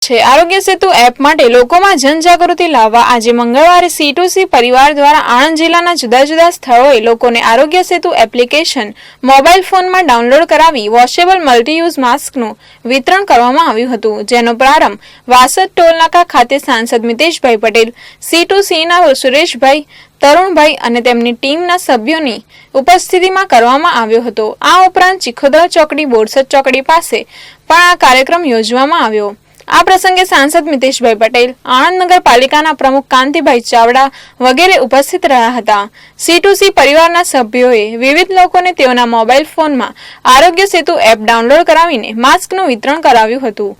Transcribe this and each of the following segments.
છે। આરોગ્ય સેતુ એપ માટે લોકોમાં જનજાગૃતિ લાવવા આજે મંગળવારે C2C પરિવાર દ્વારા આણંદ જિલ્લાના જુદા જુદા સ્થળોએ લોકોને આરોગ્ય સેતુ એપ્લિકેશન મોબાઈલ ફોનમાં ડાઉનલોડ કરાવી વોશેબલ મલ્ટીયુઝ માસ્કનું વિતરણ કરવામાં આવ્યું હતું, જેનો પ્રારંભ વાસદ ટોલનાકા ખાતે સાંસદ મિતેશભાઈ પટેલ, C2Cના સુરેશભાઈ, તરુણભાઈ અને તેમની ટીમના સભ્યોની ઉપસ્થિતિમાં કરવામાં આવ્યો હતો। આ ઉપરાંત ચીખોદરા ચોકડી, બોરસદ ચોકડી પાસે પણ આ કાર્યક્રમ યોજવામાં આવ્યો। આ પ્રસંગે સાંસદ મિતેશભાઈ પટેલ, આણંદ નગરપાલિકાના પ્રમુખ કાંતિભાઈ ચાવડા વગેરે ઉપસ્થિત રહ્યા હતા। C2C પરિવારના સભ્યોએ વિવિધ લોકોને તેઓના મોબાઈલ ફોનમાં આરોગ્ય સેતુ એપ ડાઉનલોડ કરાવીને માસ્કનું વિતરણ કરાવ્યું હતું।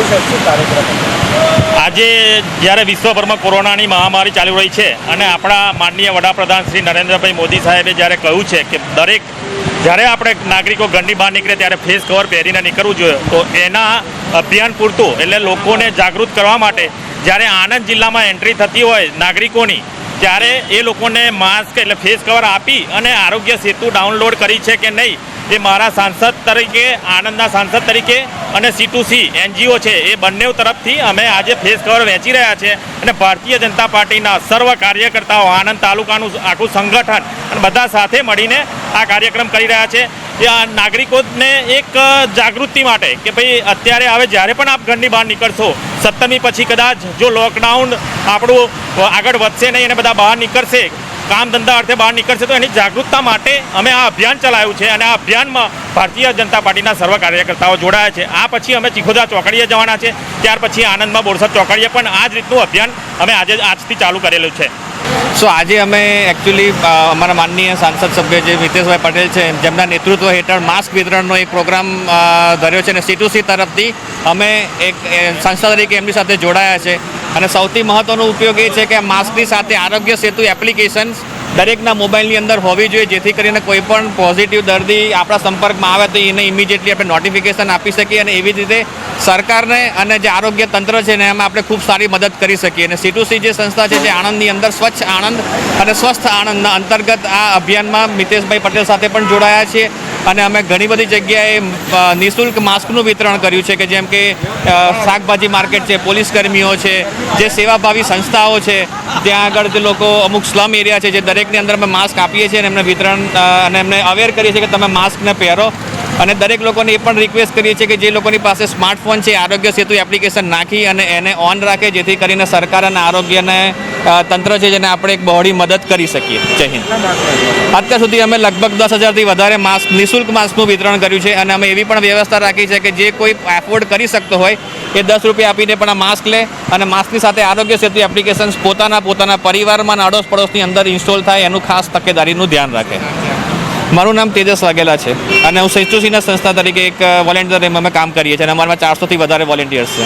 શું કાર્યક્રમ? આજે જ્યારે વિશ્વભરમાં કોરોનાની મહામારી ચાલી રહી છે અને આપણા માનનીય વડાપ્રધાન શ્રી નરેન્દ્રભાઈ મોદી સાહેબે જ્યારે કહ્યું છે કે જ્યારે આપણે નાગરિકો ઘરની બહાર નીકળે ત્યારે ફેસ કવર પહેરીને નીકળવું જોઈએ, તો એના અભિયાન પૂરતું એટલે લોકોને જાગૃત કરવા માટે જ્યારે આણંદ જિલ્લામાં એન્ટ્રી થતી હોય નાગરિકોની, ત્યારે એ લોકોને માસ્ક એટલે ફેસ કવર આપી અને આરોગ્ય સેતુ ડાઉનલોડ કરી છે કે નહીં, એ મારા સાંસદ તરીકે, આણંદના સાંસદ તરીકે અને C2C NGO છે એ બંને તરફથી અમે આજે ફેસ કવર વહેંચી રહ્યા છે. અને ભારતીય જનતા પાર્ટીના સર્વ કાર્યકર્તાઓ, આણંદ તાલુકાનું આખું સંગઠન અને બધા સાથે મળીને આ કાર્યક્રમ કરી રહ્યા છે. એ આ નાગરિકોને એક જાગૃતિ માટે કે ભાઈ અત્યારે હવે જ્યારે પણ આપ ઘરની બહાર નીકળશો, 17મી પછી કદાચ જો લોકડાઉન આપણું આગળ વધશે નહીં અને બધા બહાર નીકળશે, કામ ધંધા અર્થે બહાર નીકળશે, તો એની જાગૃતતા માટે અમે આ અભિયાન ચલાવ્યું છે. અને આ અભિયાનમાં ભારતીય જનતા પાર્ટીના સર્વ કાર્યકર્તાઓ જોડાયા છે. આ પછી અમે ચીખોદા ચોકડીએ જવાના છે, ત્યાર પછી આણંદમાં બોરસદ ચોકડીએ પણ આ જ રીતનું અભિયાન અમે આજથી ચાલુ કરેલું છે. આજે અમે એકચ્યુઅલી અમારા માનનીય સાંસદ સભ્ય જે મિતેશભાઈ પટેલ છે, જેમના નેતૃત્વ હેઠળ માસ્ક વિતરણનો એક પ્રોગ્રામ ધર્યો છે અને C2C તરફથી અમે એક સંસ્થા તરીકે એમની સાથે જોડાયા છે. અને સૌથી મહત્ત્વનો ઉપયોગ એ છે કે માસ્કની સાથે આરોગ્ય સેતુ એપ્લિકેશન દરેકના મોબાઈલની અંદર હોવી જોઈએ, જેથી કરીને કોઈ પણ પોઝિટિવ દર્દી આપણા સંપર્કમાં આવે તો એને ઇમિડિયેટલી આપણે નોટિફિકેશન આપી શકીએ અને એવી જ રીતે સરકારને અને જે આરોગ્ય તંત્ર છે ને એમાં આપણે ખૂબ સારી મદદ કરી શકીએ. અને C2C જે સંસ્થા છે જે આણંદની અંદર સ્વચ્છ આણંદ અને સ્વસ્થ આણંદના અંતર્ગત આ અભિયાનમાં મિતેશભાઈ પટેલ સાથે પણ જોડાયા છીએ. અને અમે ઘણી બધી જગ્યાએ નિઃશુલ્ક માસ્કનું વિતરણ કર્યું છે, કે જેમ કે શાકભાજી માર્કેટ છે, પોલીસ કર્મીઓ છે, જે સેવાભાવી સંસ્થાઓ છે, ત્યાં આગળ જે લોકો અમુક સ્લમ એરિયા છે, જે દરેકની અંદર અમે માસ્ક આપીએ છીએ અને એમને વિતરણ અને એમને અવેર કરીએ છીએ કે તમે માસ્કને પહેરો. અને દરેક લોકોને એ પણ રિક્વેસ્ટ કરીએ છીએ કે જે લોકોની પાસે સ્માર્ટફોન છે, આરોગ્ય સેતુ એપ્લિકેશન નાખી અને એને ઓન રાખે, જેથી કરીને સરકાર અને આરોગ્યને તંત્ર છે જેને આપણે એક બહોળી મદદ કરી શકીએ. જય હિન્દ. અત્યાર સુધી અમે લગભગ 10,000થી વધારે માસ્ક નિઃશુલ્ક માસ્કનું વિતરણ કર્યું છે. અને અમે એવી પણ વ્યવસ્થા રાખી છે કે જે કોઈ એફોર્ડ કરી શકતો હોય એ 10 રૂપિયા આપીને પણ આ માસ્ક લે અને માસ્કની સાથે આરોગ્ય સેતુ એપ્લિકેશન પોતાના પરિવારમાં અને અડોશ પડોશની અંદર ઇન્સ્ટોલ થાય એનું ખાસ તકેદારીનું ધ્યાન રાખે. મારું નામ તેજસ વાઘેલા છે અને હું C2Cના સંસ્થા તરીકે એક વોલેન્ટિયર અમે કામ કરીએ છીએ અને અમારામાં 400થી વધારે વોલેન્ટિયર્સ છે.